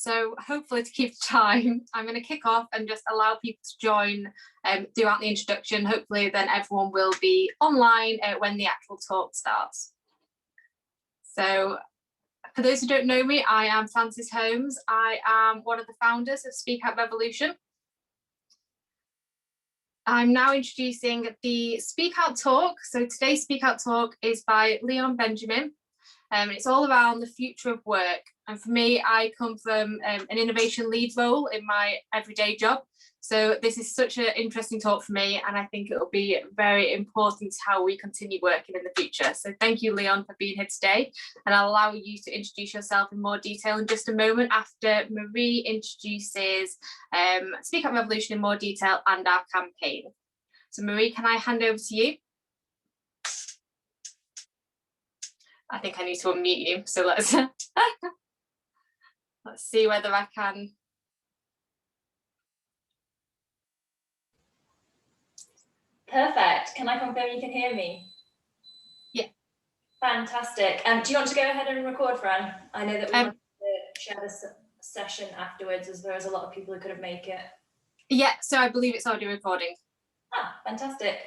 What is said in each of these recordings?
So hopefully to keep time, I'm going to kick off and just allow people to join throughout the introduction. Hopefully then everyone will be online when the actual talk starts. So for those who don't know me, I am Frances Holmes. I am one of the founders of Speak Out Revolution. I'm now introducing the Speak Out talk. So today's Speak Out talk is by Leon Benjamin. It's all around the future of work. And for me, I come from an innovation lead role in my everyday job. So this is such an interesting talk for me, and I think it will be very important to how we continue working in the future. So thank you, Leon, for being here today. And I'll allow you to introduce yourself in more detail in just a moment after Marie introduces Speak Out Revolution in more detail and our campaign. So Marie, can I hand over to you? I think I need to unmute you, so let's see whether I can. Perfect. Can I confirm you can hear me? Yeah. Fantastic. Do you want to go ahead and record, Fran? I know that we want to share this session afterwards, as there is a lot of people who couldn't make it. Yeah, so I believe it's already recording. Ah, fantastic.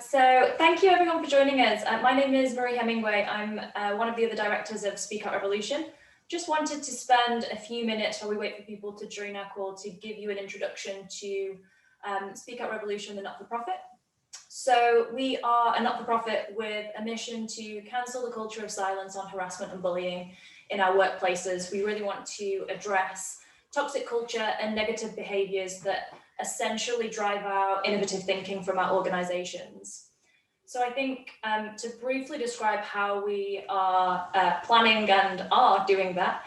So thank you everyone for joining us. My name is Marie Hemingway. I'm one of the other directors of Speak Out Revolution. Just wanted to spend a few minutes while we wait for people to join our call to give you an introduction to Speak Out Revolution, the not-for-profit. So we are a not-for-profit with a mission to cancel the culture of silence on harassment and bullying in our workplaces. We really want to address toxic culture and negative behaviours that essentially drive our innovative thinking from our organisations. So I think to briefly describe how we are planning and are doing that,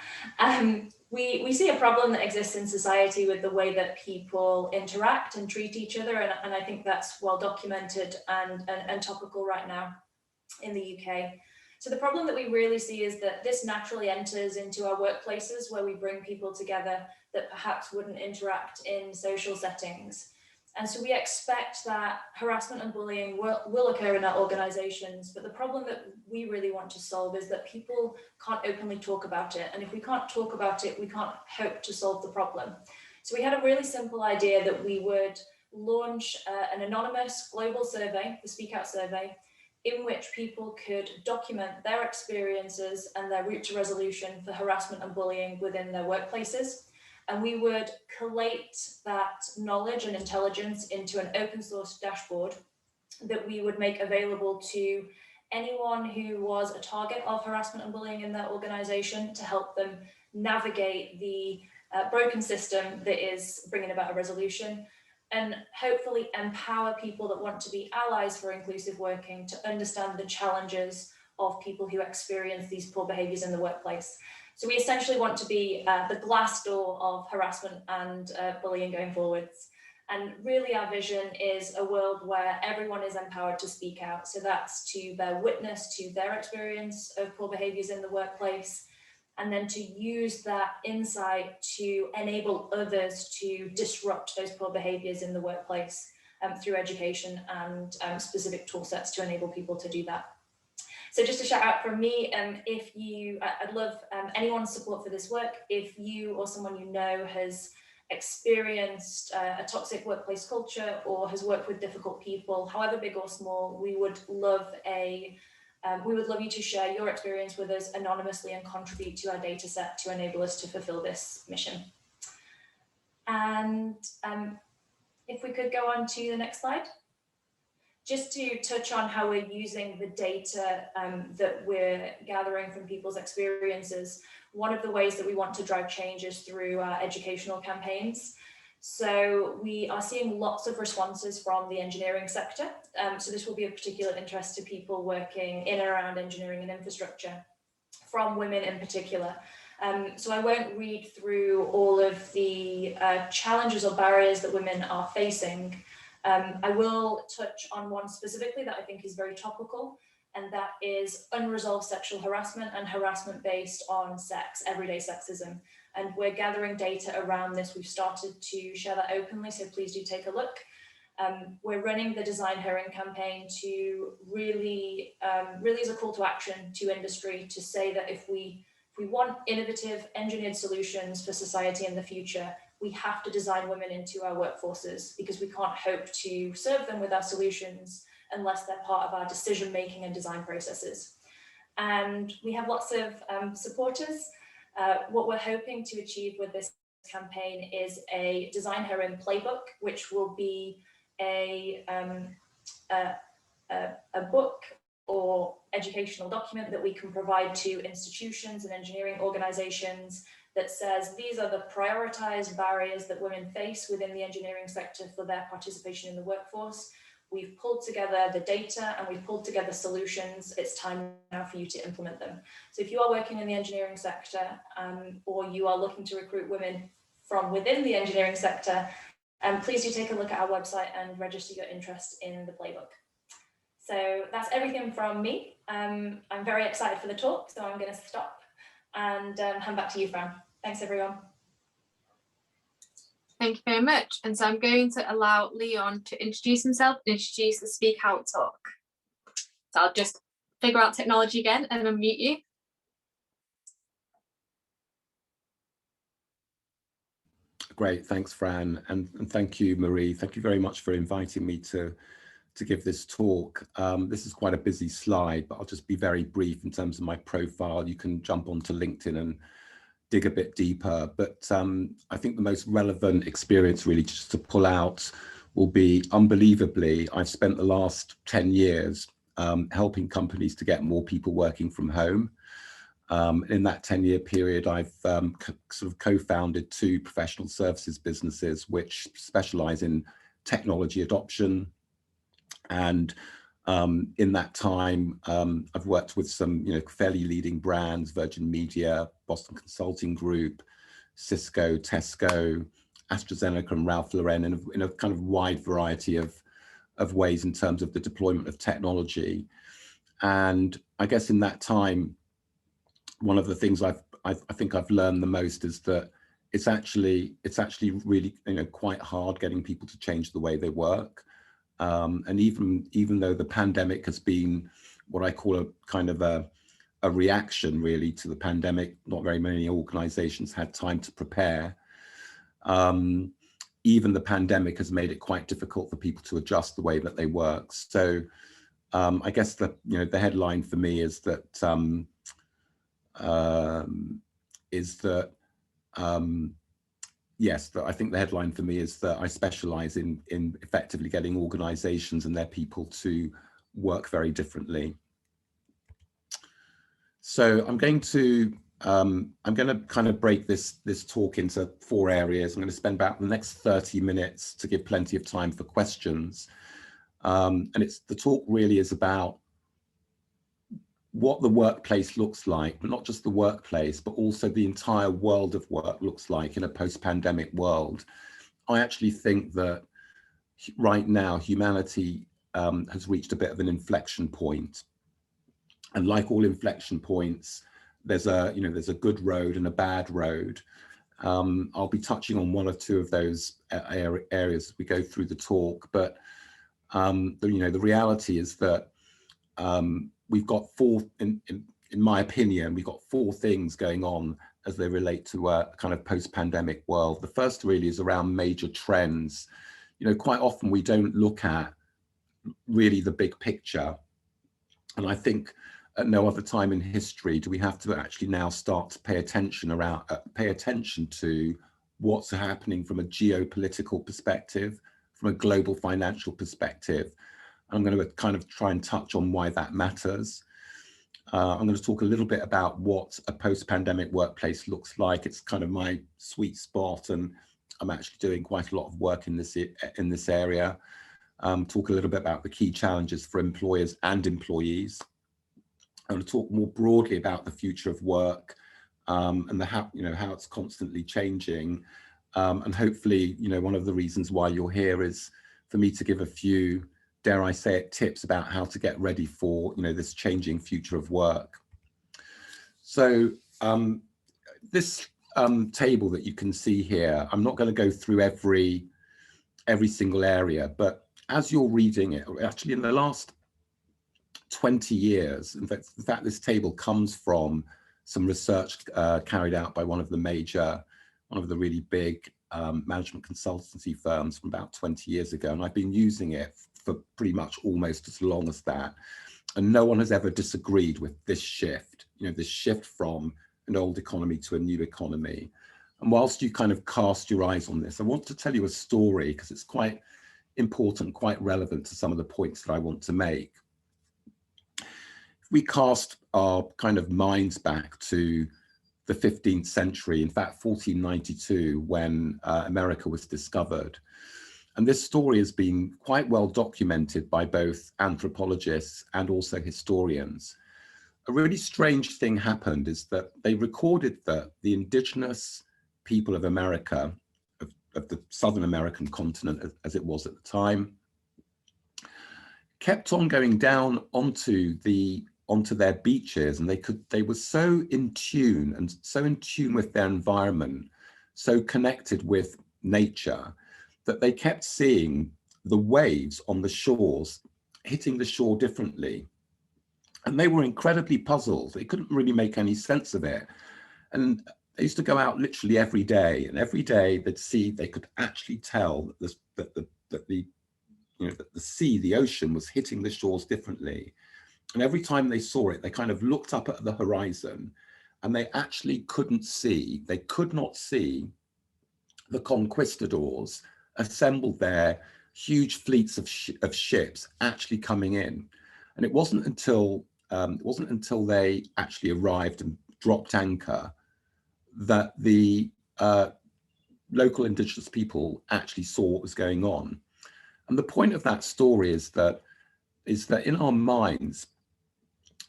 we see a problem that exists in society with the way that people interact and treat each other, and I think that's well documented and topical right now in the UK. So the problem that we really see is that this naturally enters into our workplaces where we bring people together that perhaps wouldn't interact in social settings. And so we expect that harassment and bullying will occur in our organisations, but the problem that we really want to solve is that people can't openly talk about it. And if we can't talk about it, we can't hope to solve the problem. So we had a really simple idea that we would launch an anonymous global survey, the Speak Out survey, in which people could document their experiences and their route to resolution for harassment and bullying within their workplaces. And we would collate that knowledge and intelligence into an open source dashboard that we would make available to anyone who was a target of harassment and bullying in their organization to help them navigate the broken system that is bringing about a resolution, and hopefully empower people that want to be allies for inclusive working to understand the challenges of people who experience these poor behaviors in the workplace. So we essentially want to be the glass door of harassment and bullying going forwards. And really our vision is a world where everyone is empowered to speak out. So that's to bear witness to their experience of poor behaviors in the workplace, and then to use that insight to enable others to disrupt those poor behaviors in the workplace through education and specific tool sets to enable people to do that. So just a shout out from me, I'd love anyone's support for this work. If you or someone you know has experienced a toxic workplace culture or has worked with difficult people, however big or small, we would love you to share your experience with us anonymously and contribute to our data set to enable us to fulfill this mission. And if we could go on to the next slide. Just to touch on how we're using the data that we're gathering from people's experiences, one of the ways that we want to drive change is through our educational campaigns. So we are seeing lots of responses from the engineering sector. So this will be of particular interest to people working in and around engineering and infrastructure, from women in particular. So I won't read through all of the challenges or barriers that women are facing. I will touch on one specifically that I think is very topical, and that is unresolved sexual harassment and harassment based on sex, everyday sexism. And we're gathering data around this. We've started to share that openly, so please do take a look. We're running the Design Her In campaign to really as a call to action to industry to say that if we If we want innovative, engineered solutions for society in the future, we have to design women into our workforces, because we can't hope to serve them with our solutions unless they're part of our decision-making and design processes. And we have lots of supporters. What we're hoping to achieve with this campaign is a Design Her In playbook, which will be a book or educational document that we can provide to institutions and engineering organizations that says these are the prioritized barriers that women face within the engineering sector for their participation in the workforce. We've pulled together the data and we've pulled together solutions. It's time now for you to implement them. So if you are working in the engineering sector or you are looking to recruit women from within the engineering sector, please do take a look at our website and register your interest in the playbook. So that's everything from me. I'm very excited for the talk, so I'm going to stop and hand back to you, Fran. Thanks, everyone. Thank you very much. And so I'm going to allow Leon to introduce himself and introduce the Speak Out talk. So I'll just figure out technology again and unmute you. Great, thanks, Fran, and thank you, Marie. Thank you very much for inviting me to give this talk. This is quite a busy slide, but I'll just be very brief in terms of my profile. You can jump onto LinkedIn and dig a bit deeper, but I think the most relevant experience really just to pull out will be, unbelievably, I've spent the last 10 years helping companies to get more people working from home. In that 10-year period, I've sort of co-founded 2 professional services businesses which specialize in technology adoption. And in that time, I've worked with some fairly leading brands: Virgin Media, Boston Consulting Group, Cisco, Tesco, AstraZeneca, and Ralph Lauren, in a kind of wide variety of ways in terms of the deployment of technology. And I guess in that time, one of the things I think I've learned the most is that it's actually really quite hard getting people to change the way they work. And even though the pandemic has been what I call a kind of a reaction really to the pandemic, not very many organizations had time to prepare. Even the pandemic has made it quite difficult for people to adjust the way that they work. So I guess the headline for me is that yes, I think the headline for me is that I specialize in effectively getting organizations and their people to work very differently. So I'm going to kind of break this talk into 4 areas. I'm going to spend about the next 30 minutes to give plenty of time for questions. And the talk really is about what the workplace looks like, but not just the workplace, but also the entire world of work looks like in a post-pandemic world. I actually think that right now humanity has reached a bit of an inflection point. And like all inflection points, there's a good road and a bad road. I'll be touching on 1 or 2 of those areas as we go through the talk, but the reality is that we've got 4, in my opinion, we've got 4 things going on as they relate to a kind of post-pandemic world. The first really is around major trends. Quite often we don't look at really the big picture. And I think at no other time in history do we have to actually now start to pay attention to what's happening from a geopolitical perspective, from a global financial perspective. I'm going to kind of try and touch on why that matters. I'm going to talk a little bit about what a post-pandemic workplace looks like. It's kind of my sweet spot, and I'm actually doing quite a lot of work in this area. Talk a little bit about the key challenges for employers and employees. I'm going to talk more broadly about the future of work and how it's constantly changing. And hopefully, one of the reasons why you're here is for me to give a few, dare I say it, tips about how to get ready for this changing future of work. So this table that you can see here, I'm not going to go through every single area, but as you're reading it, actually in the last 20 years, in fact this table comes from some research carried out by one of the really big management consultancy firms from about 20 years ago. And I've been using it for pretty much almost as long as that. And no one has ever disagreed with this shift, this shift from an old economy to a new economy. And whilst you kind of cast your eyes on this, I want to tell you a story because it's quite important, quite relevant to some of the points that I want to make. If we cast our kind of minds back to the 15th century, in fact, 1492, when America was discovered. And this story has been quite well documented by both anthropologists and also historians. A really strange thing happened is that they recorded that the indigenous people of America, of the Southern American continent as it was at the time, kept on going down onto their beaches, and they were so in tune with their environment, so connected with nature, that they kept seeing the waves on the shores hitting the shore differently. And they were incredibly puzzled. They couldn't really make any sense of it. And they used to go out literally every day, and every day they could actually tell that the sea, the ocean, was hitting the shores differently. And every time they saw it, they kind of looked up at the horizon, and they actually could not see the conquistadors assembled their huge fleets of ships actually coming in. And it wasn't until they actually arrived and dropped anchor that the local indigenous people actually saw what was going on. And the point of that story is that in our minds,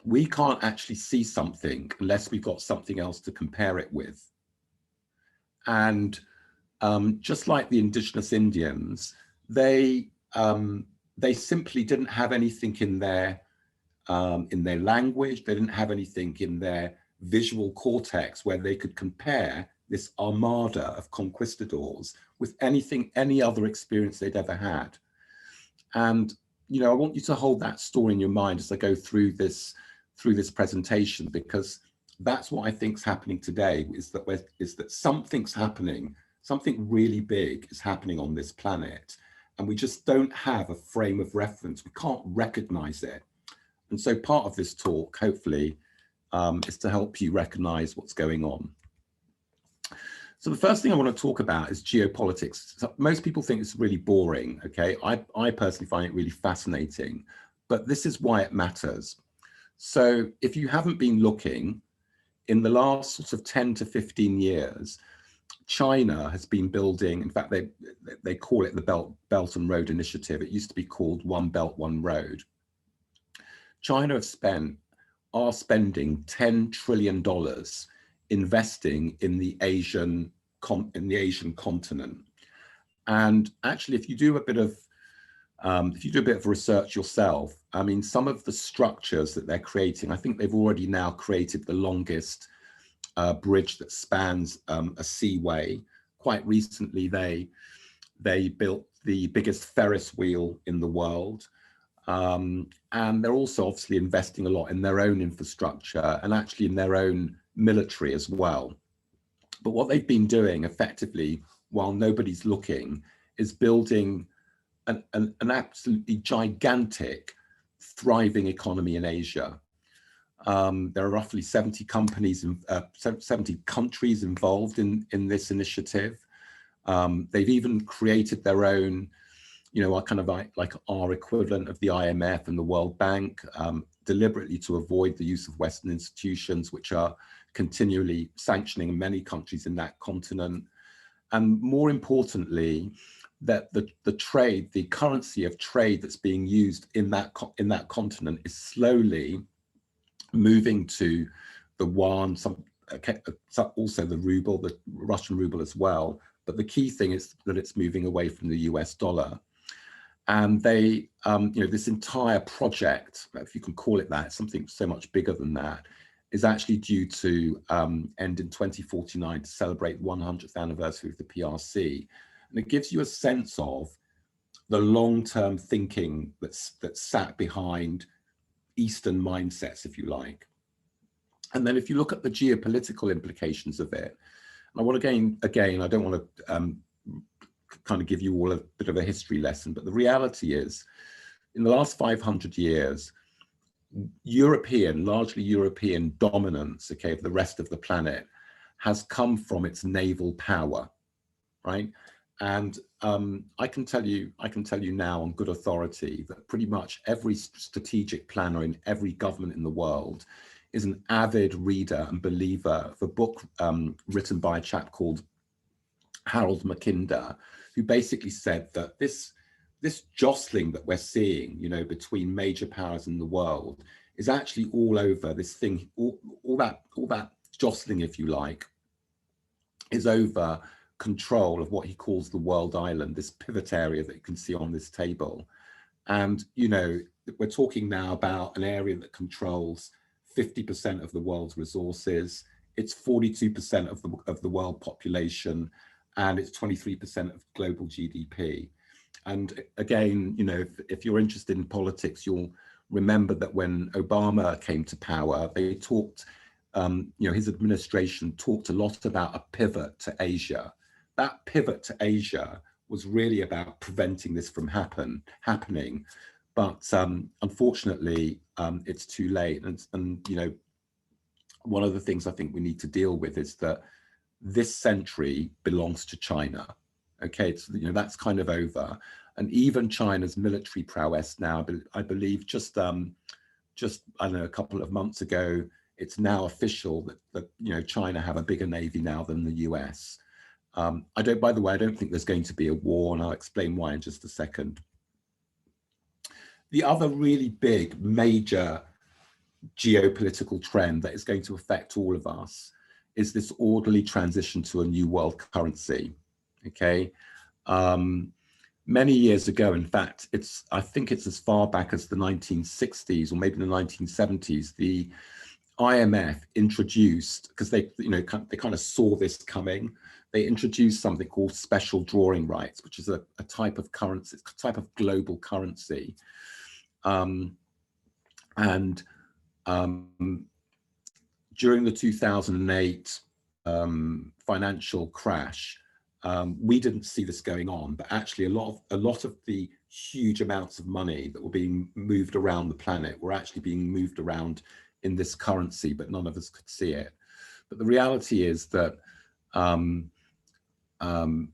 we can't actually see something unless we've got something else to compare it with. And just like the indigenous Indians, they simply didn't have anything in their language. They didn't have anything in their visual cortex where they could compare this armada of conquistadors with any other experience they'd ever had. And I want you to hold that story in your mind as I go through this presentation, because that's what I think is happening today, is that something's happening, something really big is happening on this planet, and we just don't have a frame of reference. We can't recognize it. And so part of this talk, hopefully, is to help you recognize what's going on. So the first thing I want to talk about is geopolitics. So most people think it's really boring, okay? I personally find it really fascinating, but this is why it matters. So if you haven't been looking, in the last sort of 10 to 15 years, China has been building, in fact, they call it the Belt and Road Initiative. It used to be called One Belt, One Road. China are spending $10 trillion investing in the Asian continent. And actually, if you do a bit of research yourself, I mean, some of the structures that they're creating, I think they've already now created the longest bridge that spans a seaway. Quite recently, they built the biggest Ferris wheel in the world. And they're also obviously investing a lot in their own infrastructure and actually in their own military as well. But what they've been doing effectively, while nobody's looking, is building an absolutely gigantic, thriving economy in Asia. There are roughly 70 companies, 70 countries involved in this initiative. They've even created their own, kind of like our equivalent of the IMF and the World Bank, deliberately to avoid the use of Western institutions, which are continually sanctioning many countries in that continent. And more importantly, that the currency of trade that's being used in that continent is slowly moving to the yuan, also the ruble, the Russian ruble as well. But the key thing is that it's moving away from the US dollar. And they, this entire project, if you can call it that, something so much bigger than that, is actually due to end in 2049 to celebrate the 100th anniversary of the PRC. And it gives you a sense of the long-term thinking that sat behind Eastern mindsets, if you like. And then if you look at the geopolitical implications of it, and I want to again, I don't want to kind of give you all a bit of a history lesson, but the reality is, in the last 500 years, largely European dominance, okay, of the rest of the planet has come from its naval power, right? And I can tell you now on good authority that pretty much every strategic planner in every government in the world is an avid reader and believer of a book written by a chap called Harold Mackinder, who basically said that this jostling that we're seeing, you know, between major powers in the world is actually all over. This thing, all that jostling, if you like, is over control of what he calls the world island, this pivot area that you can see on this table. And, you know, we're talking now about an area that controls 50% of the world's resources. It's 42% of the world population, and it's 23% of global GDP. And again, you know, if you're interested in politics, you'll remember that when Obama came to power, they talked, you know, his administration talked a lot about a pivot to Asia. That pivot to Asia was really about preventing this from happening. But unfortunately, it's too late. And, you know, one of the things I think we need to deal with is that this century belongs to China. Okay, so, you know, that's kind of over. And even China's military prowess now, I believe just I don't know, a couple of months ago, it's now official that you know, China have a bigger navy now than the US. By the way, I don't think there's going to be a war, and I'll explain why in just a second. The other really big, major geopolitical trend that is going to affect all of us is this orderly transition to a new world currency. Okay, many years ago, in fact, I think it's as far back as the 1960s or maybe the 1970s, the IMF introduced, because they kind of saw this coming, they introduced something called special drawing rights, which is a type of currency, it's a type of global currency. During the 2008 financial crash, we didn't see this going on, but actually a lot of the huge amounts of money that were being moved around the planet were actually being moved around in this currency, but none of us could see it. But the reality is that, I mean,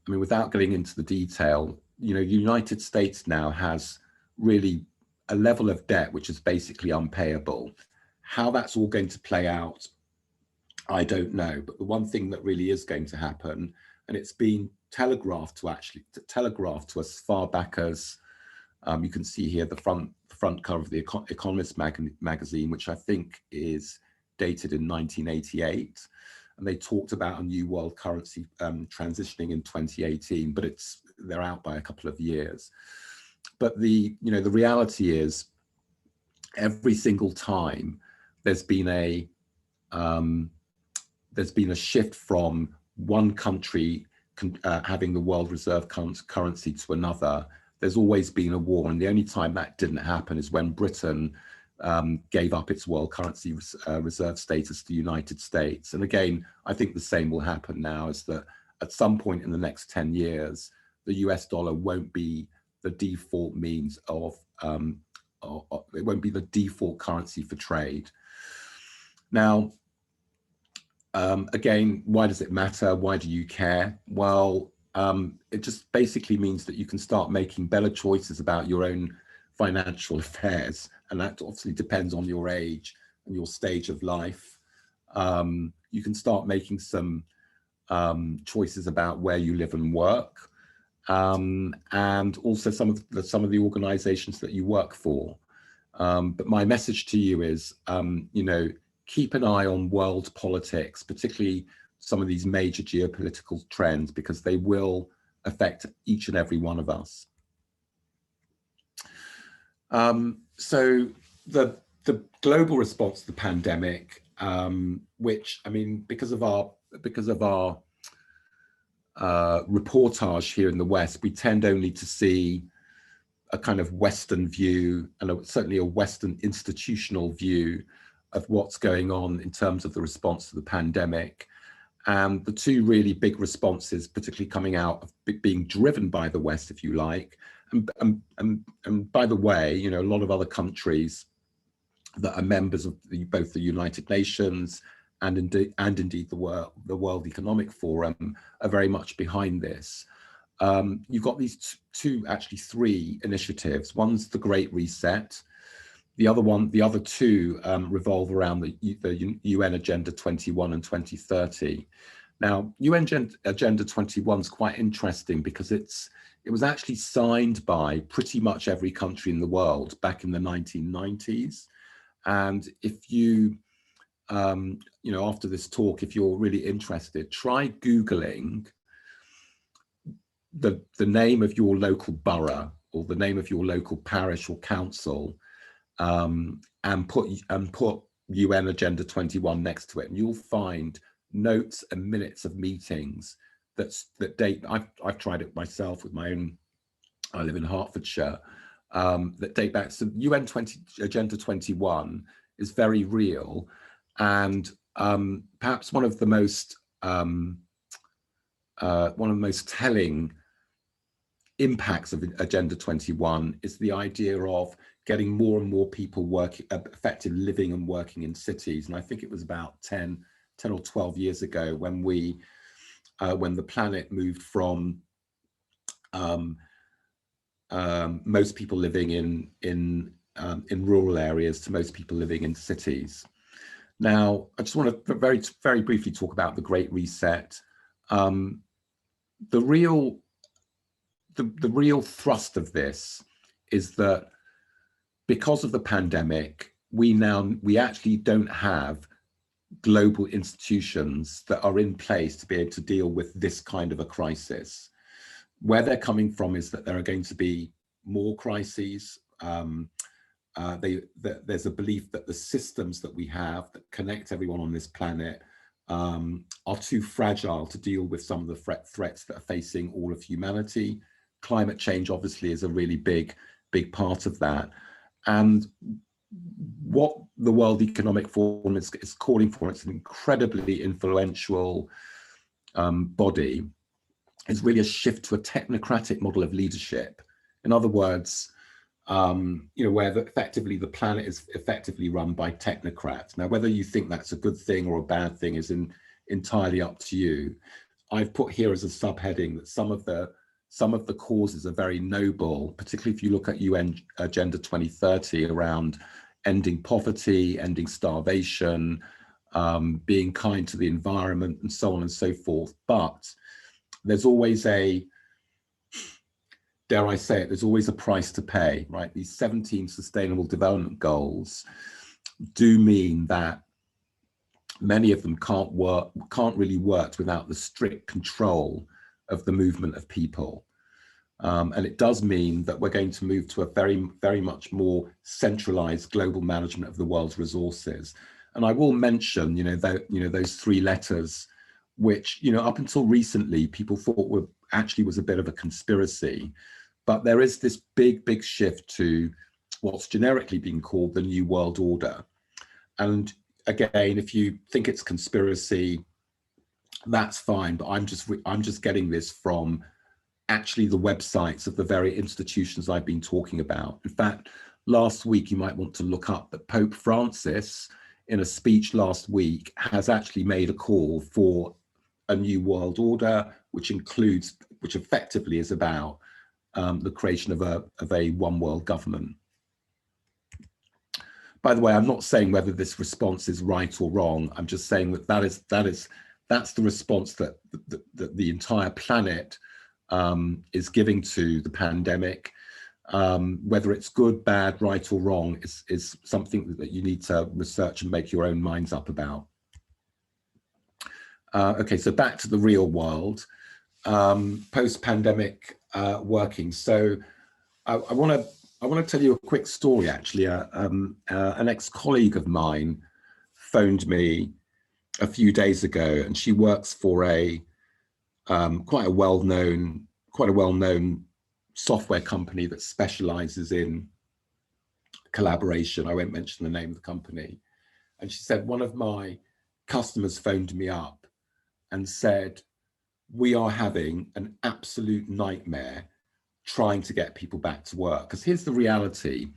without getting into the detail, you know, the United States now has really a level of debt which is basically unpayable. How that's all going to play out, I don't know. But the one thing that really is going to happen, and it's been telegraphed to us as far back as you can see here, the front cover of the Economist magazine, which I think is dated in 1988, and they talked about a new world currency transitioning in 2018, but they're out by a couple of years. But the reality is, every single time there's been a shift from one country having the world reserve currency to another, there's always been a war. And the only time that didn't happen is when Britain gave up its world currency reserve status to the United States. And again, I think the same will happen now, is that at some point in the next 10 years, the US dollar won't be the default means of, it won't be the default currency for trade. Now, again, why does it matter? Why do you care? Well, it just basically means that you can start making better choices about your own financial affairs. And that obviously depends on your age and your stage of life. You can start making some choices about where you live and work. And also some of the organizations that you work for. But my message to you is, you know, keep an eye on world politics, particularly some of these major geopolitical trends, because they will affect each and every one of us. So the global response to the pandemic, which, I mean, because of our reportage here in the West, we tend only to see a kind of Western view, and certainly a Western institutional view of what's going on in terms of the response to the pandemic. And the two really big responses, particularly coming out of being driven by the West, if you like. And by the way, you know, a lot of other countries that are members of both the United Nations and indeed the World Economic Forum are very much behind this. You've got these actually three initiatives. One's the Great Reset. The other two revolve around the UN Agenda 21 and 2030. Now, UN Agenda 21 is quite interesting because it was actually signed by pretty much every country in the world back in the 1990s. And if you, you know, after this talk, if you're really interested, try Googling the name of your local borough or the name of your local parish or council, and put UN Agenda 21 next to it, and you'll find notes and minutes of meetings that date. I've tried it myself with my own. I live in Hertfordshire. That date back. So Agenda 21 is very real, and perhaps one of the most telling impacts of Agenda 21 is the idea of getting more and more people effectively living and working in cities. And I think it was about 10 or 12 years ago when the planet moved from most people living in rural areas to most people living in cities. Now, I just want to very briefly talk about the Great Reset. The real thrust of this is that because of the pandemic, we actually don't have global institutions that are in place to be able to deal with this kind of a crisis. Where they're coming from is that there are going to be more crises. There's a belief that the systems that we have that connect everyone on this planet are too fragile to deal with some of the threats that are facing all of humanity. Climate change obviously is a really big part of that. And what the World Economic Forum is calling for, it's an incredibly influential body, is really a shift to a technocratic model of leadership. In other words, you know, where effectively the planet is effectively run by technocrats. Now, whether you think that's a good thing or a bad thing is entirely up to you. I've put here as a subheading that some of the causes are very noble, particularly if you look at UN Agenda 2030 around ending poverty, ending starvation, being kind to the environment, and so on and so forth. But there's always dare I say it, there's always a price to pay, right? These 17 Sustainable Development Goals do mean that many of them can't really work without the strict control of the movement of people. And it does mean that we're going to move to a very much more centralized global management of the world's resources. And I will mention, those three letters, which, up until recently, people thought was a bit of a conspiracy. But there is this big shift to what's generically being called the New World Order. And again, if you think it's conspiracy, that's fine. But I'm just getting this from actually the websites of the very institutions I've been talking about. In fact, last week, you might want to look up that Pope Francis, in a speech last week, has actually made a call for a new world order, which effectively is about the creation of a one world government. By the way, I'm not saying whether this response is right or wrong. I'm just saying that's the response that the entire planet is giving to the pandemic. Whether it's good, bad, right or wrong is something that you need to research and make your own minds up about. Okay, so back to the real world, post-pandemic working. So I want to tell you a quick story. Actually, an ex-colleague of mine phoned me a few days ago, and she works for quite a well-known software company that specializes in collaboration. I won't mention the name of the company. And she said, one of my customers phoned me up and said, we are having an absolute nightmare trying to get people back to work. Because here's the reality.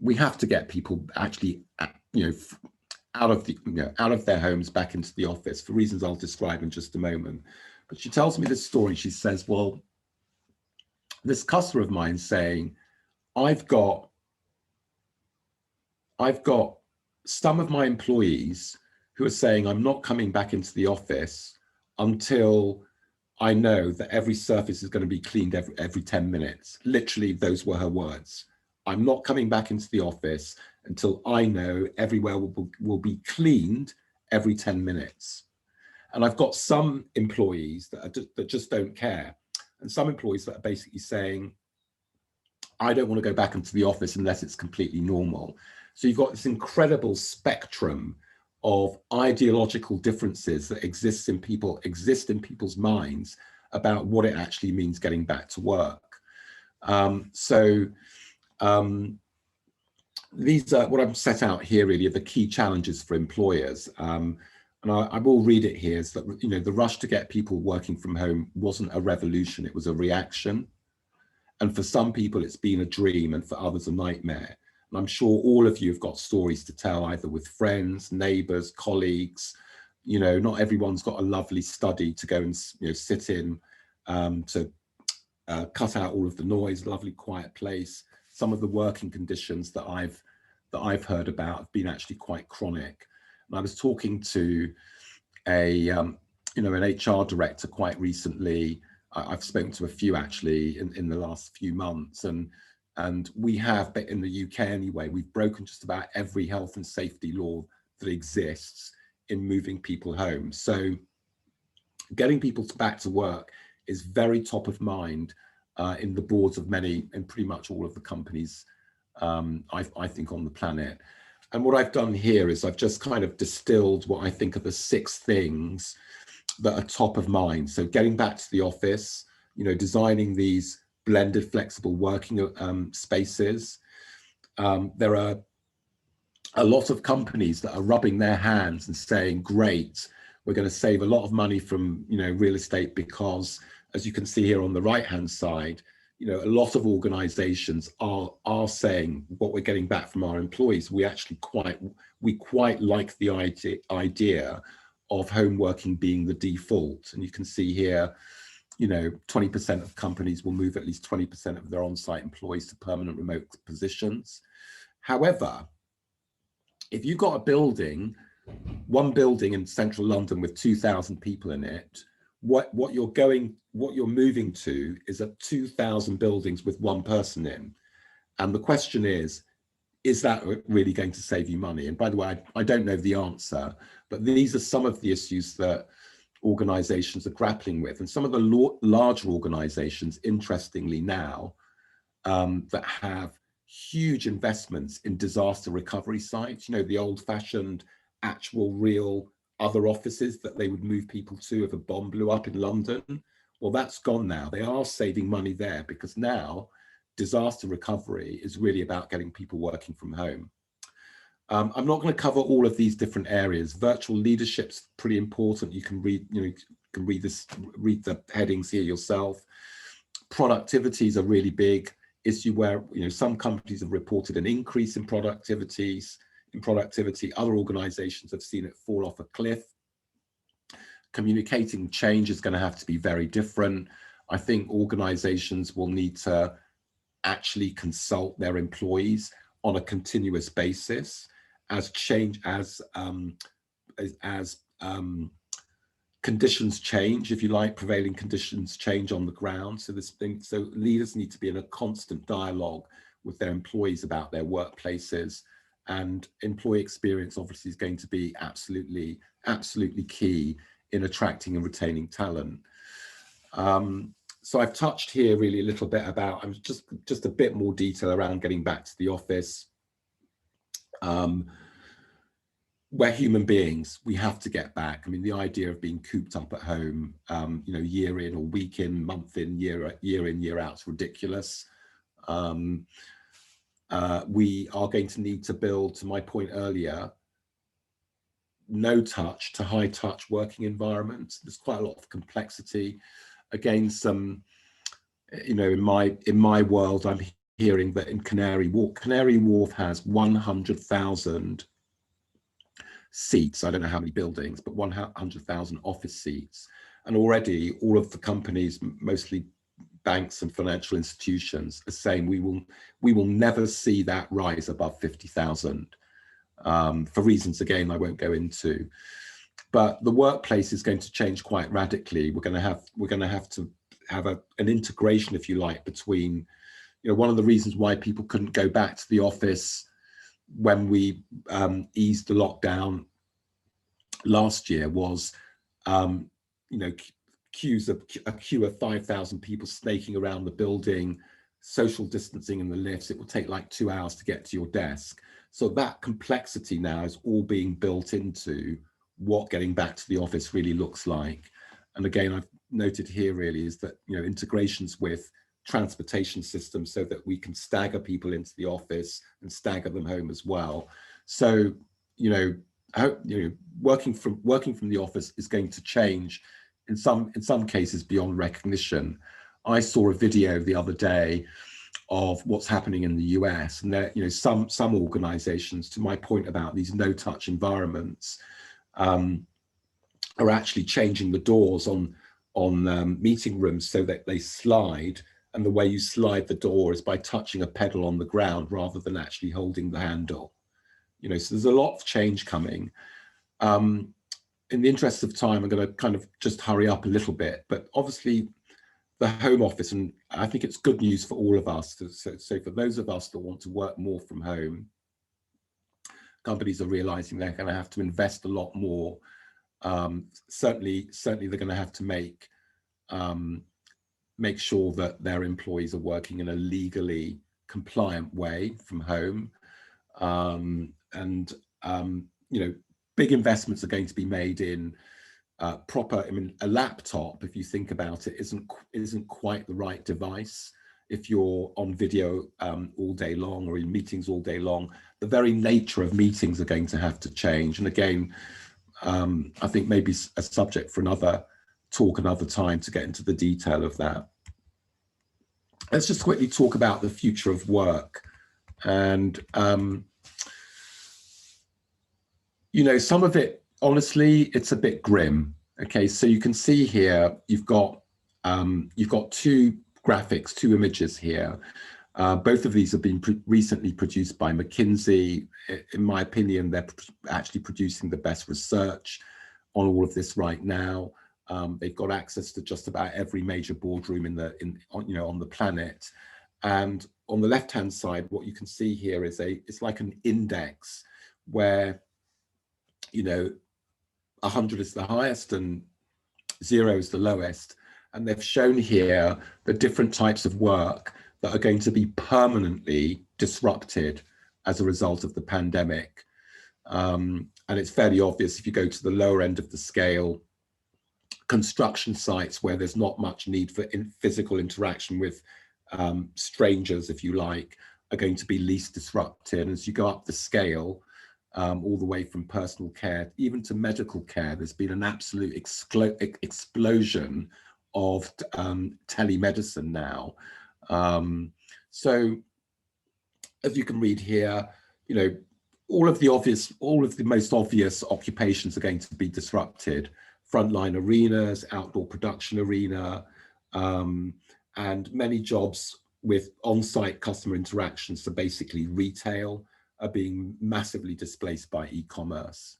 We have to get people actually, out of their homes back into the office for reasons I'll describe in just a moment. But she tells me this story. She says, well, this customer of mine saying, I've got some of my employees who are saying I'm not coming back into the office until I know that every surface is going to be cleaned every 10 minutes. Literally, those were her words. I'm not coming back into the office until I know everywhere will be cleaned every 10 minutes. And I've got some employees that just don't care. And some employees that are basically saying, I don't want to go back into the office unless it's completely normal. So you've got this incredible spectrum of ideological differences that exist in people's minds about what it actually means getting back to work. These are what I've set out here really are the key challenges for employers. And I will read it here, is that, the rush to get people working from home wasn't a revolution, it was a reaction. And for some people, it's been a dream, and for others, a nightmare. And I'm sure all of you have got stories to tell, either with friends, neighbours, colleagues. Not everyone's got a lovely study to go and sit in, to cut out all of the noise, lovely quiet place. Some of the working conditions that I've heard about have been actually quite chronic. And I was talking to an HR director quite recently. I've spoken to a few actually in the last few months, and we have, in the UK anyway, we've broken just about every health and safety law that exists in moving people home. So getting people back to work is very top of mind in the boards of many and pretty much all of the companies, I think, on the planet. And what I've done here is I've just kind of distilled what I think are the 6 things that are top of mind. So getting back to the office, designing these blended, flexible working spaces. There are a lot of companies that are rubbing their hands and saying, great, we're going to save a lot of money from, real estate, because as you can see here on the right-hand side, a lot of organizations are saying what we're getting back from our employees. We actually quite like the idea of home working being the default. And you can see here, 20% of companies will move at least 20% of their on-site employees to permanent remote positions. However, if you've got one building in central London with 2,000 people in it, what you're moving to is 2,000 buildings with one person in. And the question is that really going to save you money? And by the way, I don't know the answer, but these are some of the issues that organizations are grappling with. And some of the larger organizations, interestingly now, that have huge investments in disaster recovery sites, the old-fashioned, actual, real other offices that they would move people to if a bomb blew up in London. Well, that's gone now. They are saving money there because now disaster recovery is really about getting people working from home. I'm not going to cover all of these different areas. Virtual leadership's pretty important. You can read, read the headings here yourself. Productivity is a really big issue where, some companies have reported an increase in productivity. Other organizations have seen it fall off a cliff. Communicating change is going to have to be very different. I think organizations will need to actually consult their employees on a continuous basis as conditions change, if you like, prevailing conditions change on the ground. So leaders need to be in a constant dialogue with their employees about their workplaces, and employee experience obviously is going to be absolutely key in attracting and retaining talent. So I've touched here really a little bit about, just a bit more detail around getting back to the office. We're human beings, we have to get back. I mean, the idea of being cooped up at home, year in or week in, month in, year in, year out is ridiculous. We are going to need to build, to my point earlier, no touch to high touch working environments. There's quite a lot of complexity. Again, some, you know, in my world, I'm hearing that in Canary Wharf has 100,000 seats. I don't know how many buildings, but 100,000 office seats. And already all of the companies, mostly banks and financial institutions, are saying we will never see that rise above 50,000 for reasons, again, I won't go into. But the workplace is going to change quite radically. We're going to have to have an integration, if you like, between, you know, one of the reasons why people couldn't go back to the office when we eased the lockdown last year was, you know, a queue of 5,000 people snaking around the building, social distancing in the lifts. It will take like 2 hours to get to your desk. So that complexity now is all being built into what getting back to the office really looks like. And again, I've noted here really is that, you know, integrations with transportation systems so that we can stagger people into the office and stagger them home as well. So, you know, working from the office is going to change in some cases beyond recognition. I saw a video the other day of what's happening in the US, and there, you know, some organizations, to my point about these no-touch environments, are actually changing the doors on meeting rooms so that they slide, and the way you slide the door is by touching a pedal on the ground rather than actually holding the handle. You know, so there's a lot of change coming. In the interest of time, I'm going to kind of just hurry up a little bit, but obviously the home office, and I think it's good news for all of us. So for those of us that want to work more from home, companies are realizing they're going to have to invest a lot more. Certainly they're going to have to make sure that their employees are working in a legally compliant way from home. You know, big investments are going to be made in proper, I mean, a laptop, if you think about it, isn't quite the right device. If you're on video all day long or in meetings all day long, the very nature of meetings are going to have to change. And again, I think maybe a subject for another talk another time to get into the detail of that. Let's just quickly talk about the future of work. And, you know, some of it, honestly, it's a bit grim. Okay, so you can see here, you've got two graphics, two images here. Both of these have been recently produced by McKinsey. In my opinion, they're actually producing the best research on all of this right now. They've got access to just about every major boardroom on the planet. And on the left-hand side, what you can see here is it's like an index where, you know, 100 is the highest and 0 is the lowest. And they've shown here the different types of work that are going to be permanently disrupted as a result of the pandemic. And it's fairly obvious if you go to the lower end of the scale, construction sites where there's not much need for physical interaction with strangers, if you like, are going to be least disrupted. And as you go up the scale, all the way from personal care, even to medical care, there's been an absolute explosion of telemedicine now. So as you can read here, you know, all of the most obvious occupations are going to be disrupted. Frontline arenas, outdoor production arena, and many jobs with on-site customer interactions, so basically retail, are being massively displaced by e-commerce.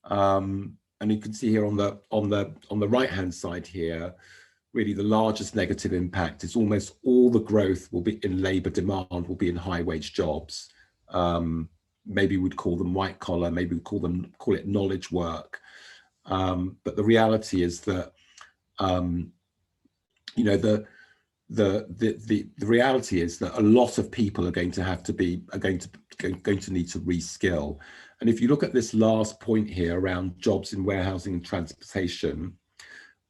And you can see here on the right-hand side here, really the largest negative impact is almost all the growth will be in labour demand, will be in high-wage jobs. Maybe we'd call them white collar, maybe we'd call it knowledge work. But the reality is that, you know, the reality is that a lot of people are going to need to reskill. And if you look at this last point here around jobs in warehousing and transportation,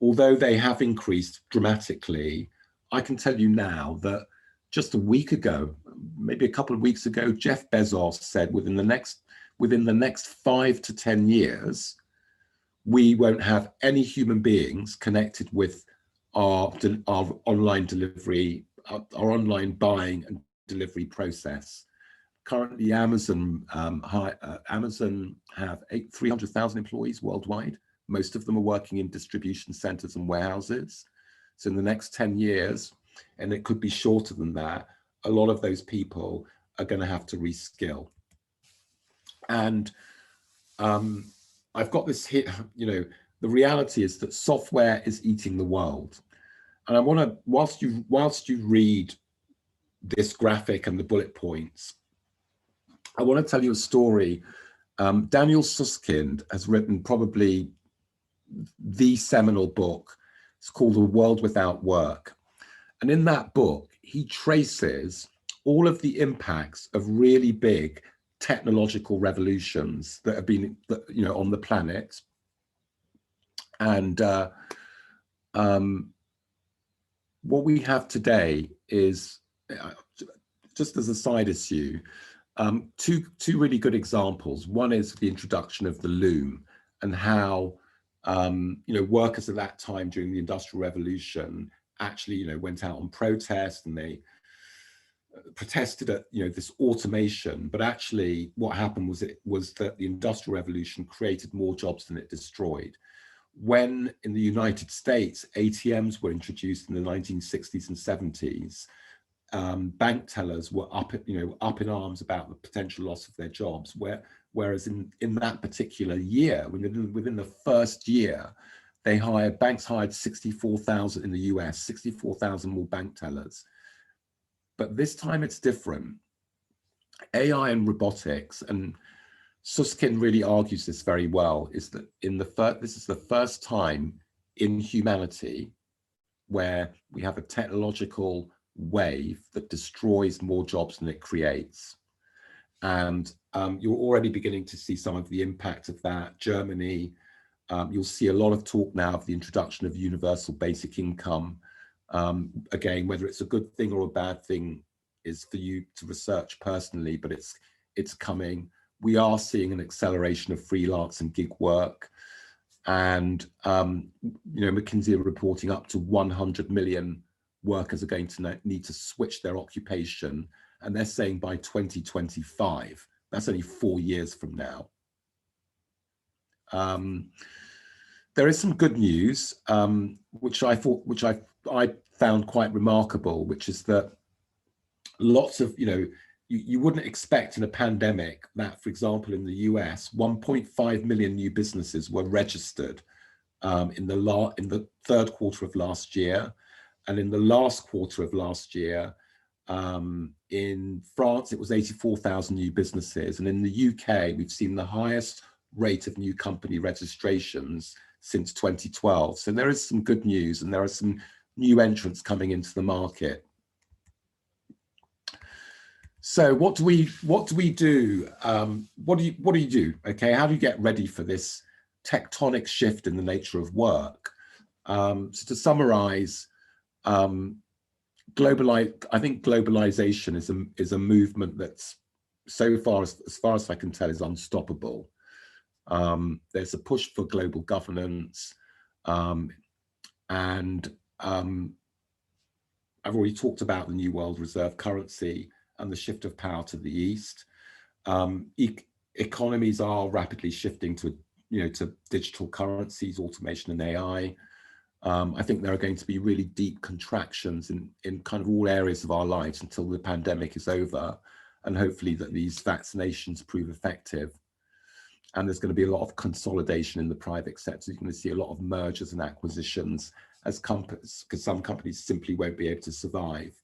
although they have increased dramatically, I can tell you now that just a week ago, maybe a couple of weeks ago, Jeff Bezos said within the next within the next 5 to 10 years, we won't have any human beings connected with our online delivery, our online buying and delivery process. Currently, Amazon have 300,000 employees worldwide. Most of them are working in distribution centers and warehouses. So in the next 10 years, and it could be shorter than that, a lot of those people are going to have to reskill. And I've got this here, you know, the reality is that software is eating the world. And I want to, whilst you read this graphic and the bullet points, I want to tell you a story. Daniel Susskind has written probably the seminal book. It's called A World Without Work. And in that book, he traces all of the impacts of really big technological revolutions that have been, you know, on the planet. And what we have today is, just as a side issue, two really good examples. One is the introduction of the loom and how you know, workers at that time during the Industrial Revolution actually, you know, went out on protest, and they protested at, you know, this automation. But actually, what happened was that the Industrial Revolution created more jobs than it destroyed. When in the United States, ATMs were introduced in the 1960s and 70s, bank tellers were up in arms about the potential loss of their jobs. Whereas in that particular year, within the first year, banks hired 64,000 in the US, 64,000 more bank tellers. But this time it's different. AI and robotics, and Susskind really argues this very well, is that this is the first time in humanity where we have a technological wave that destroys more jobs than it creates. And you're already beginning to see some of the impact of that. Germany, you'll see a lot of talk now of the introduction of universal basic income. Again, whether it's a good thing or a bad thing is for you to research personally, but it's coming. We are seeing an acceleration of freelance and gig work. And you know, McKinsey are reporting up to 100 million workers are going to need to switch their occupation, and they're saying by 2025. That's only 4 years from now. There is some good news, which I found quite remarkable, which is that lots of, you know, you wouldn't expect in a pandemic that, for example, in the US, 1.5 million new businesses were registered in the third quarter of last year. And in the last quarter of last year, in France, it was 84,000 new businesses. And in the UK, we've seen the highest rate of new company registrations since 2012. So there is some good news, and there are some new entrants coming into the market. So what do we do? What do you do? Okay, how do you get ready for this tectonic shift in the nature of work? So to summarize, I think globalization is a movement that's, so far as far as I can tell, is unstoppable. There's a push for global governance, and I've already talked about the new world reserve currency and the shift of power to the east. Economies are rapidly shifting to digital currencies, automation, and AI. I think there are going to be really deep contractions in kind of all areas of our lives until the pandemic is over, and hopefully that these vaccinations prove effective. And there's going to be a lot of consolidation in the private sector. You're going to see a lot of mergers and acquisitions as companies, because some companies simply won't be able to survive.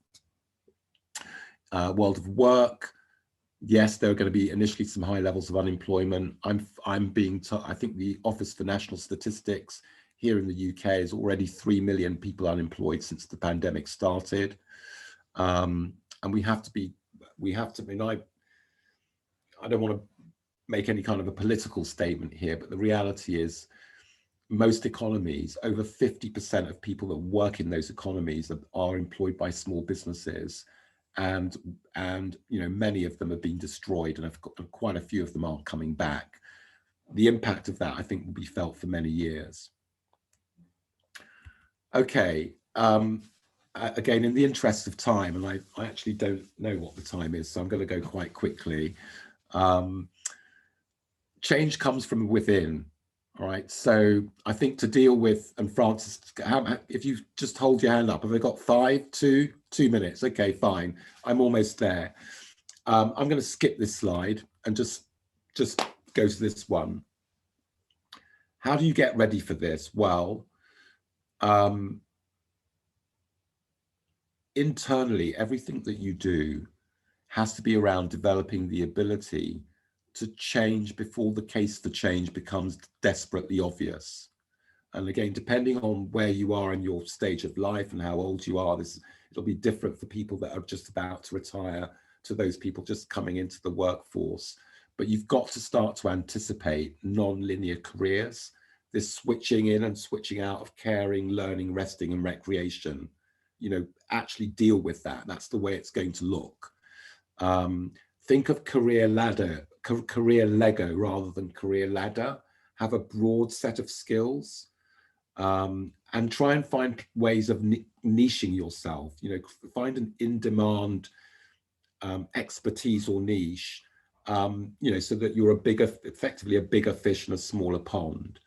World of work, yes, there are going to be initially some high levels of unemployment. I'm being told, I think the Office for National Statistics here in the UK is already 3 million people unemployed since the pandemic started. And we have to, I mean, I don't want to make any kind of a political statement here, but the reality is most economies, over 50% of people that work in those economies are employed by small businesses. and many of them have been destroyed, and quite a few of them aren't coming back. The impact of that, I think, will be felt for many years. Okay, again, in the interest of time, and I actually don't know what the time is, so I'm going to go quite quickly. Change comes from within. All right, so I think to deal with, and Francis, if you just hold your hand up, have I got 2 minutes? Okay, fine, I'm almost there. I'm going to skip this slide and just go to this one. How do you get ready for this? Well, internally, everything that you do has to be around developing the ability to change before the case for change becomes desperately obvious. And again, depending on where you are in your stage of life and how old you are, it'll be different for people that are just about to retire to those people just coming into the workforce. But you've got to start to anticipate non-linear careers, this switching in and switching out of caring, learning, resting, and recreation. Actually deal with that. That's the way it's going to look. Think of career Lego rather than career ladder. Have a broad set of skills, and try and find ways of niching yourself. Find an in-demand expertise or niche, so that you're effectively a bigger fish in a smaller pond.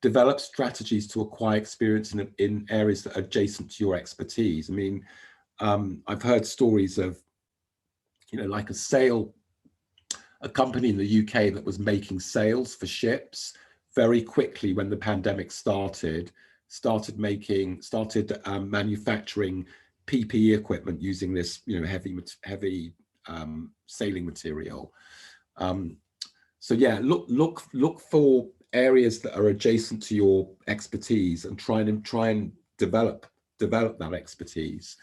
Develop strategies to acquire experience in areas that are adjacent to your expertise. I mean, I've heard stories of, like a company in the UK that was making sails for ships very quickly when the pandemic started manufacturing PPE equipment using this, heavy sailing material. So yeah, look for areas that are adjacent to your expertise and try and develop that expertise.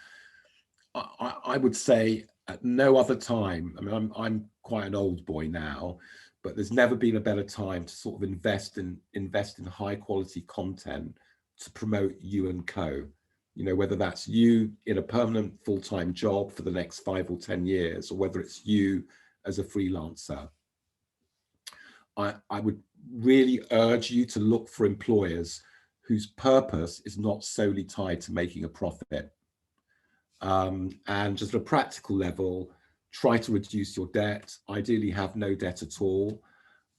I would say at no other time, I mean, I'm quite an old boy now, but there's never been a better time to sort of invest in high quality content to promote you and co. Whether that's you in a permanent full-time job for the next 5 or 10 years, or whether it's you as a freelancer. I would really urge you to look for employers whose purpose is not solely tied to making a profit. And just at a practical level, try to reduce your debt. Ideally, have no debt at all.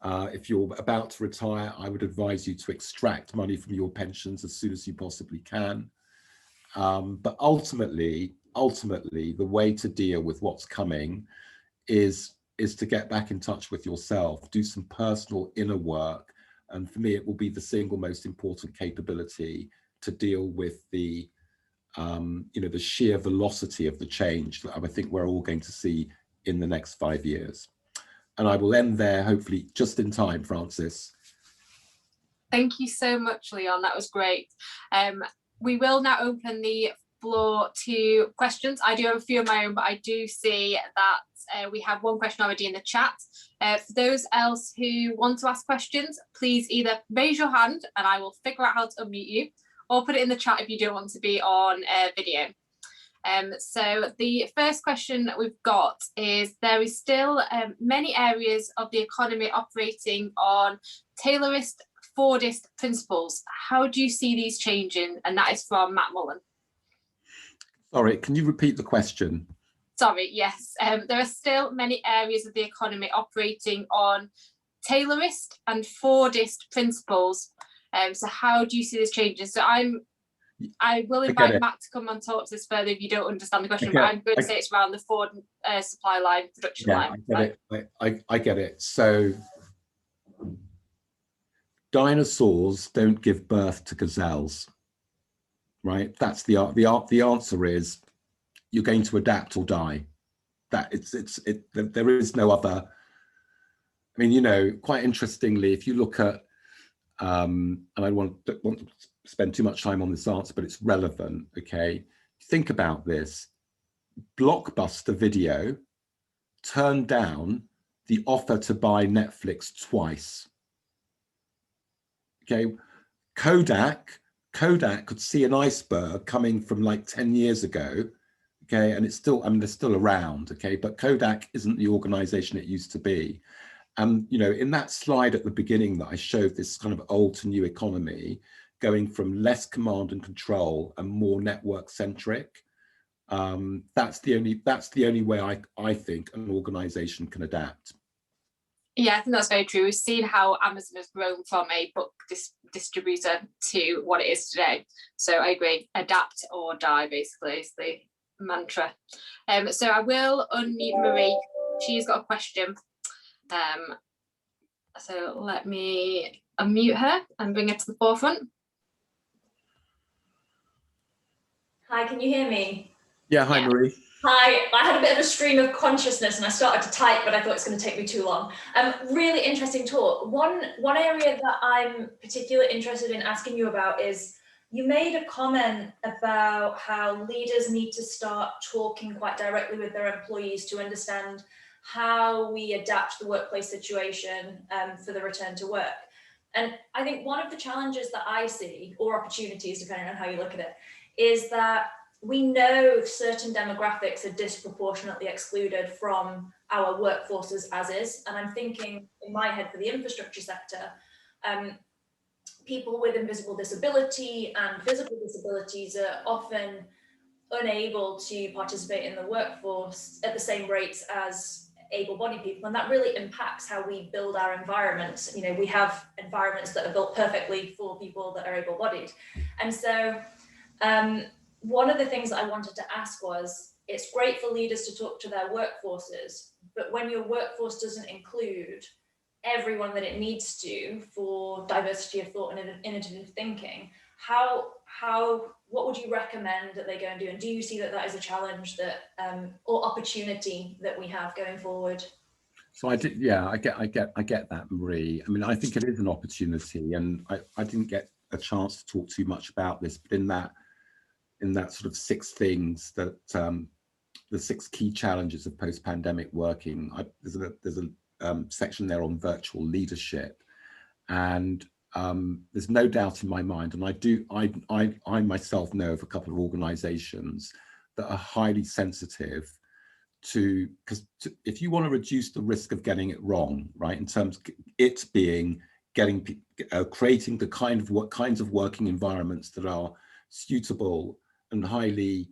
If you're about to retire, I would advise you to extract money from your pensions as soon as you possibly can. But ultimately, the way to deal with what's coming is to get back in touch with yourself, do some personal inner work. And for me, it will be the single most important capability to deal with the sheer velocity of the change that I think we're all going to see in the next 5 years. And I will end there, hopefully just in time, Francis. Thank you so much, Leon. That was great. We will now open the floor to questions. I do have a few of my own, but I do see that we have one question already in the chat. For those else who want to ask questions, please either raise your hand and I will figure out how to unmute you, or put it in the chat if you don't want to be on video. So the first question that we've got is, there is still many areas of the economy operating on Taylorist, Fordist principles. How do you see these changing? And that is from Matt Mullen. Sorry, can you repeat the question? Sorry, yes. There are still many areas of the economy operating on Taylorist and Fordist principles. So how do you see this changing? So I will invite Matt to come and talk to this further if you don't understand the question, but I'm going to say it's around the Ford supply line, production line. I get it. So dinosaurs don't give birth to gazelles, right? That's the answer is you're going to adapt or die. There is no other. I mean, quite interestingly, if you look at and I don't want to spend too much time on this answer, but it's relevant. Okay, think about this. Blockbuster Video turned down the offer to buy Netflix twice. Okay, Kodak could see an iceberg coming from like 10 years ago, okay, and it's still, I mean, they're still around, okay, but Kodak isn't the organization it used to be. And, you know, in that slide at the beginning that I showed this kind of old to new economy, going from less command and control and more network centric, that's the only way I think an organization can adapt. Yeah, I think that's very true. We've seen how Amazon has grown from a book distributor to what it is today. So I agree, adapt or die basically is the mantra. So I will unmute Marie. She's got a question. So let me unmute her and bring her to the forefront. Hi, can you hear me? Yeah, hi, Marie. Hi, I had a bit of a stream of consciousness and I started to type, but I thought it's going to take me too long. Really interesting talk. One area that I'm particularly interested in asking you about is, you made a comment about how leaders need to start talking quite directly with their employees to understand how we adapt the workplace situation for the return to work. And I think one of the challenges that I see, or opportunities, depending on how you look at it, is that we know certain demographics are disproportionately excluded from our workforces as is. And I'm thinking in my head for the infrastructure sector, people with invisible disability and physical disabilities are often unable to participate in the workforce at the same rates as able-bodied people, and that really impacts how we build our environments. You know, we have environments that are built perfectly for people that are able-bodied, and so one of the things that I wanted to ask was, it's great for leaders to talk to their workforces, but when your workforce doesn't include everyone that it needs to for diversity of thought and innovative thinking, what would you recommend that they go and do? And do you see that is a challenge that or opportunity that we have going forward? So I get that, Marie. I mean, I think it is an opportunity, and I didn't get a chance to talk too much about this, but in that sort of 6 things that the 6 key challenges of post-pandemic working, there's a section there on virtual leadership, and there's no doubt in my mind, and I myself know of a couple of organizations that are highly sensitive to, because if you want to reduce the risk of getting it wrong, right, in terms of it being creating the kinds of working environments that are suitable and highly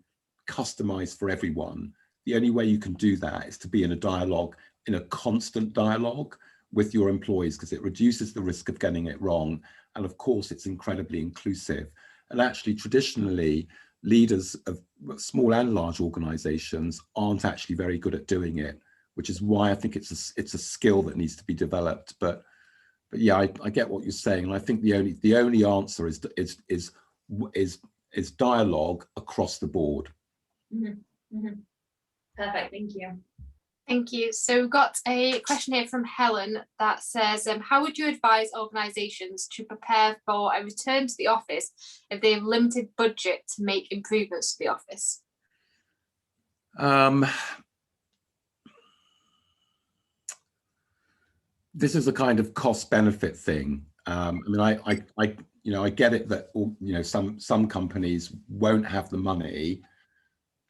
customized for everyone, the only way you can do that is to be in a constant dialogue with your employees, because it reduces the risk of getting it wrong. And of course, it's incredibly inclusive. And actually, traditionally, leaders of small and large organizations aren't actually very good at doing it, which is why I think it's a skill that needs to be developed. But yeah, I get what you're saying. And I think the only answer is dialogue across the board. Mm-hmm. Mm-hmm. Perfect, thank you. Thank you. So we've got a question here from Helen that says, how would you advise organisations to prepare for a return to the office if they have limited budget to make improvements to the office? This is a kind of cost-benefit thing. I mean, I get it that some companies won't have the money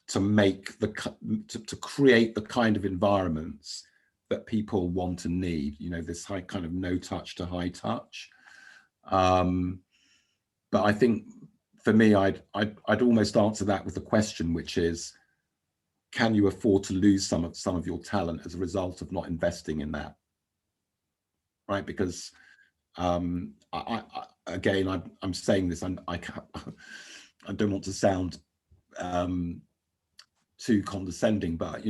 to create the kind of environments that people want and need, this high kind of no touch to high touch. But I think for me, I'd almost answer that with a question, which is, can you afford to lose some of your talent as a result of not investing in that? Right? Because I'm saying this, I don't want to sound too condescending, but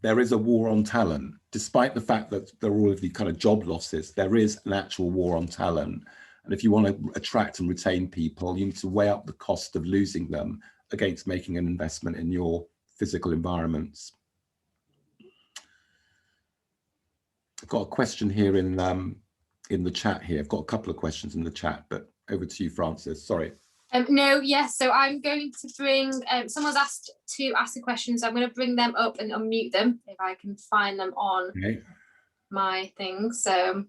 there is a war on talent. Despite the fact that there are all of these kind of job losses, there is an actual war on talent. And if you want to attract and retain people, you need to weigh up the cost of losing them against making an investment in your physical environments. I've got a question here in the chat here. I've got a couple of questions in the chat, but over to you, Francis. Sorry. No, yes. So I'm going to bring, someone's asked to ask a question, so I'm going to bring them up and unmute them if I can find them on my thing. So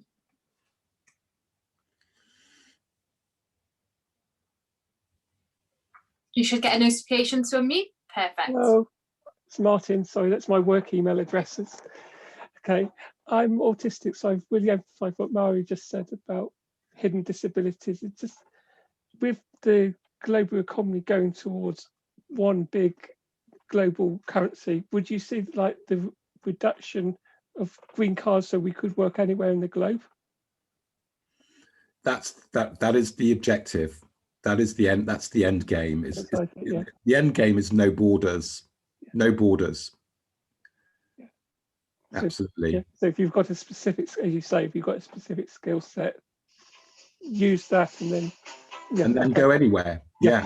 you should get a notification to unmute. Perfect. Hello, it's Martin. Sorry, that's my work email addresses. Okay, I'm autistic, so I've really emphasised what Mari just said about hidden disabilities. It's just with the global economy going towards one big global currency, would you see like the reduction of green cards so we could work anywhere in the globe? That is the objective. That is the end. That's the end game. The end game is no borders. No borders. Yeah. Absolutely. So, so if you've got a specific, as you say, if you've got a specific skill set, use that and then and then go anywhere. Yeah.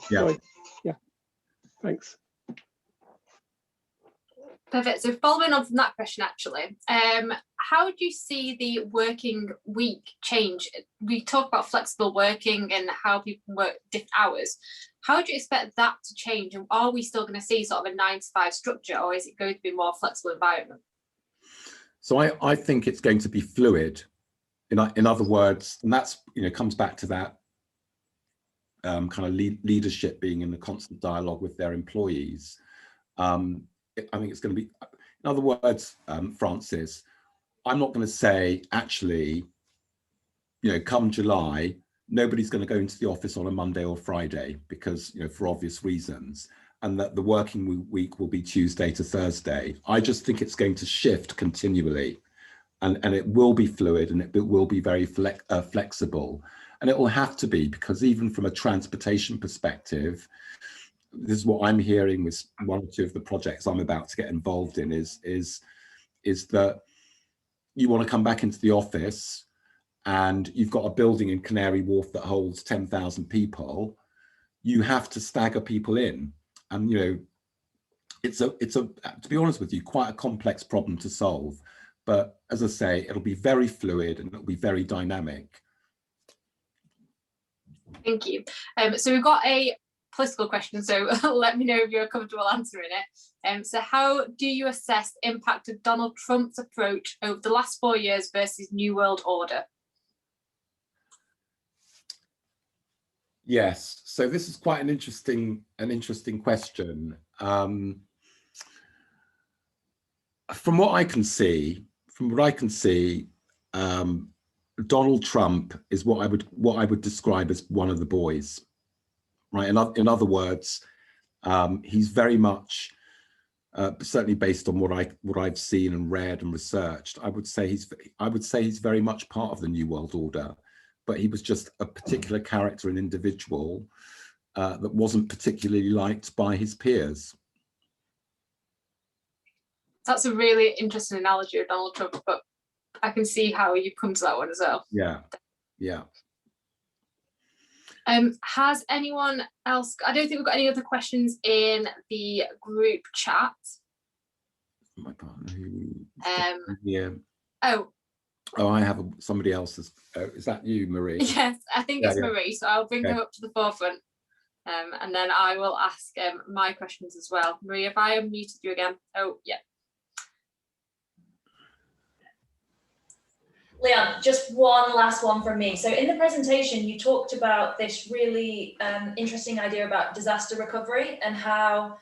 Sorry. Yeah. Thanks. Perfect. So following on from that question, actually, how do you see the working week change? We talk about flexible working and how people can work different hours. How do you expect that to change? And are we still going to see sort of a 9-to-5 structure, or is it going to be more flexible environment? So I think it's going to be fluid. In other words, and that's, comes back to that kind of leadership being in a constant dialogue with their employees. I think it's going to be, in other words, Francis, I'm not going to say, actually, come July, nobody's going to go into the office on a Monday or Friday because, for obvious reasons, and that the working week will be Tuesday to Thursday. I just think it's going to shift continually, and it will be fluid, and it will be very flexible. And it will have to be, because even from a transportation perspective, this is what I'm hearing with one or two of the projects I'm about to get involved in is that you want to come back into the office and you've got a building in Canary Wharf that holds 10,000 people. You have to stagger people in, and it's a to be honest with you, quite a complex problem to solve. But as I say, it'll be very fluid and it'll be very dynamic. Thank you. So we've got a political question, so let me know if you're comfortable answering it. So how do you assess the impact of Donald Trump's approach over the last 4 years versus New World Order? Yes, so this is quite an interesting question. From what I can see, Donald Trump is what I would describe as one of the boys. Right. In other words, he's very much, certainly based on what I've seen and read and researched, I would say he's very much part of the New World Order, but he was just a particular character and individual that wasn't particularly liked by his peers. That's a really interesting analogy of Donald Trump, but I can see how you've come to that one as well. Yeah, yeah. Has anyone else, I don't think we've got any other questions in the group chat. My partner who, yeah. Oh, I have somebody else. Is that you, Marie? Yes, I think it's Marie, so I'll bring her up to the forefront, and then I will ask my questions as well. Marie, have I unmuted you again? Oh, yeah. Leon, just one last one from me. So in the presentation, you talked about this really interesting idea about disaster recovery and how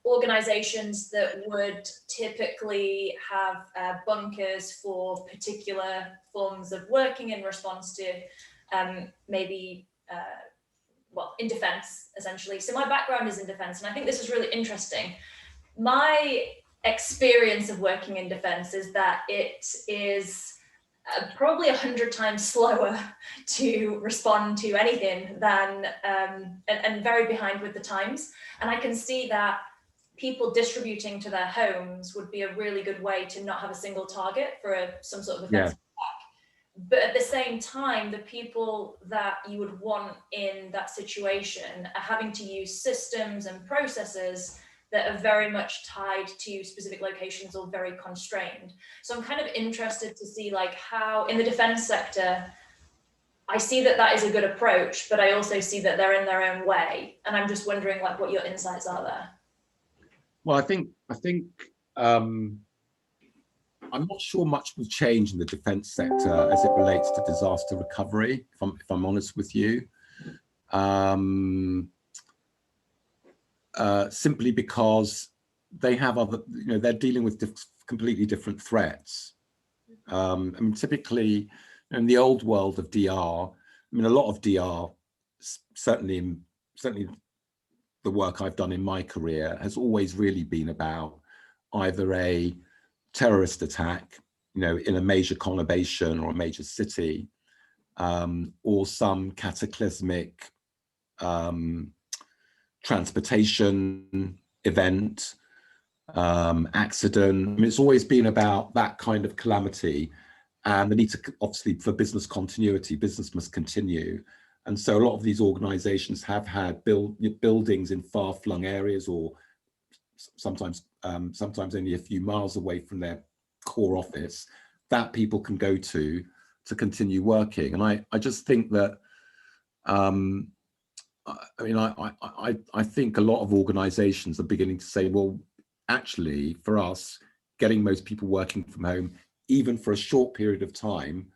organizations that would typically have bunkers for particular forms of working in response to maybe, well, in defense, essentially. So my background is in defense, and I think this is really interesting. My experience of working in defense is that it is probably 100 times slower to respond to anything than, and very behind with the times. And I can see that people distributing to their homes would be a really good way to not have a single target for some sort of offensive attack. But at the same time, the people that you would want in that situation are having to use systems and processes that are very much tied to specific locations or very constrained. So I'm kind of interested to see like how in the defense sector, I see that that is a good approach, but I also see that they're in their own way. And I'm just wondering like what your insights are there. Well, I think I'm not sure much will change in the defense sector as it relates to disaster recovery, if I'm honest with you. simply because they have other, they're dealing with completely different threats. I mean, typically in the old world of DR, I mean, a lot of DR, certainly the work I've done in my career has always really been about either a terrorist attack, in a major conurbation or a major city, or some cataclysmic transportation event, accident. I mean, it's always been about that kind of calamity, and the need to, obviously, for business continuity, business must continue. And so a lot of these organizations have had buildings in far-flung areas, or sometimes only a few miles away from their core office, that people can go to continue working. And I just think that, I mean, I think a lot of organizations are beginning to say, well, actually, for us, getting most people working from home, even for a short period of time,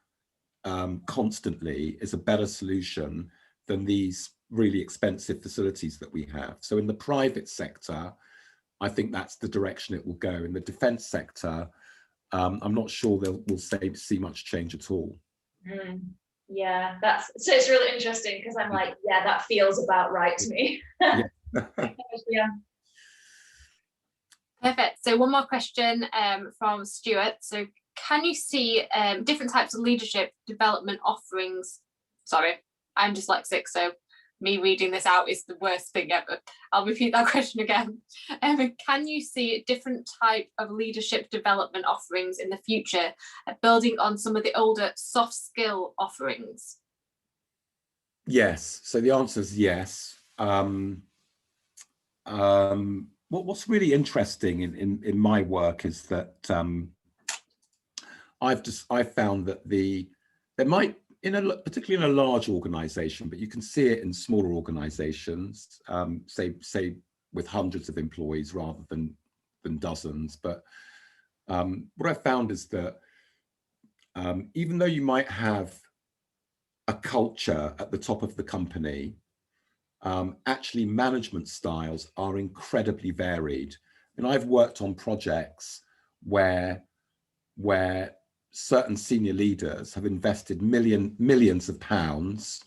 constantly, is a better solution than these really expensive facilities that we have. So in the private sector, I think that's the direction it will go. In the defense sector, I'm not sure we'll see much change at all. Yeah, so it's really interesting, because I'm like, yeah, that feels about right to me. Yeah. Yeah. Perfect. So one more question from Stuart. So can you see different types of leadership development offerings? Sorry, I'm dyslexic, so me reading this out is the worst thing ever. I'll repeat that question again. Can you see different type of leadership development offerings in the future, building on some of the older soft skill offerings? Yes. So the answer is yes. What's really interesting in my work is that I've found that there might, particularly in a large organization, but you can see it in smaller organizations, say with hundreds of employees rather than dozens. But what I've found is that even though you might have a culture at the top of the company, actually management styles are incredibly varied. And I've worked on projects where certain senior leaders have invested millions of pounds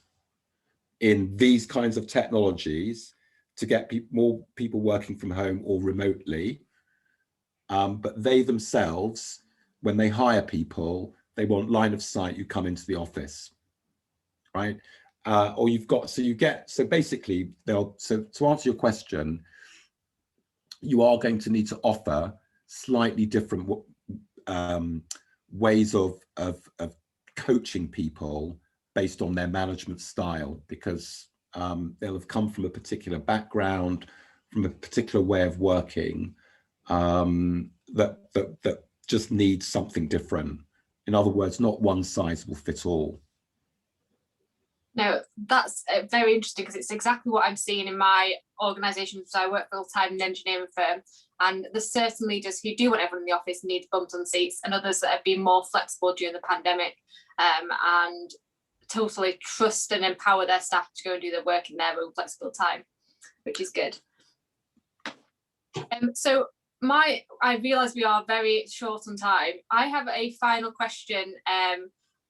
in these kinds of technologies to get more people working from home or remotely. But they themselves, when they hire people, they want line of sight, you come into the office, right? Or so basically, so to answer your question, you are going to need to offer slightly different ways of coaching people based on their management style, because they'll have come from a particular background, from a particular way of working, that just needs something different. In other words, not one size will fit all. No, that's very interesting, because it's exactly what I'm seeing in my organisation. So I work full-time in an engineering firm, and there's certain leaders who do want everyone in the office and need bums on seats, and others that have been more flexible during the pandemic and totally trust and empower their staff to go and do their work in their own flexible time, which is good. So I realise we are very short on time. I have a final question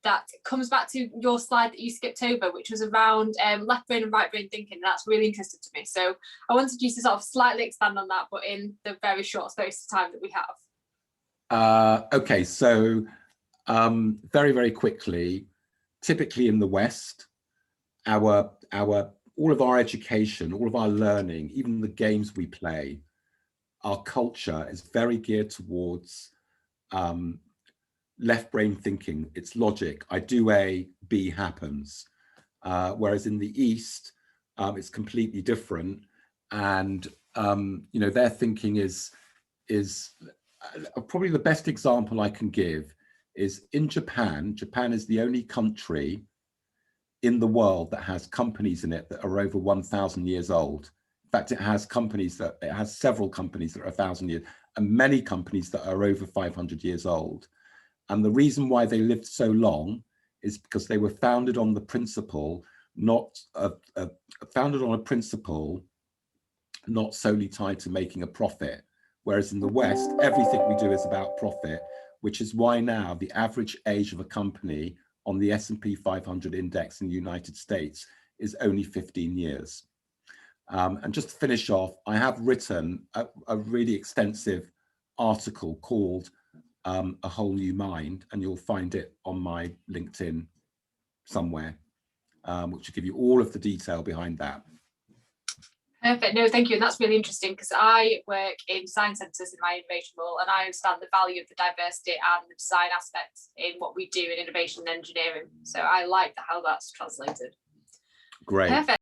that comes back to your slide that you skipped over, which was around left brain and right brain thinking. And that's really interesting to me. So I wanted you to sort of slightly expand on that, but in the very short space of time that we have. Okay, so very, very quickly, typically in the West, all of our education, all of our learning, even the games we play, our culture is very geared towards left brain thinking. It's logic. I do A, B happens. Whereas in the East, it's completely different. And their thinking is probably the best example I can give is in Japan. Japan is the only country in the world that has companies in it that are over 1,000 years old. In fact, it has several companies that are 1,000 years, and many companies that are over 500 years old. And the reason why they lived so long is because they were founded on the principle, founded on a principle not solely tied to making a profit. Whereas in the West, everything we do is about profit, which is why now the average age of a company on the S&P 500 index in the United States is only 15 years. And just to finish off, I have written a really extensive article called A Whole New Mind, and you'll find it on my LinkedIn somewhere, which will give you all of the detail behind that. Perfect. No, thank you. And that's really interesting because I work in design centres in my innovation role, and I understand the value of the diversity and the design aspects in what we do in innovation and engineering. So I like how that's translated. Great. Perfect.